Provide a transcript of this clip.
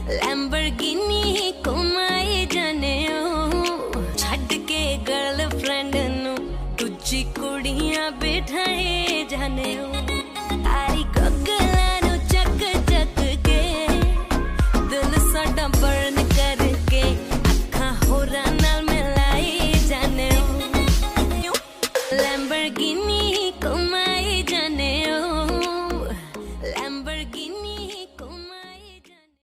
Lamborghini घुमाई जाने छड्ड के गर्लफ्रेंड नू दूजी कुड़ियां बिठाए जाने तारी गगलां नू चक चक के दिल साडा बर्न करके अखां होरां नाल मिलाई जाने लैम्बोर्गिनी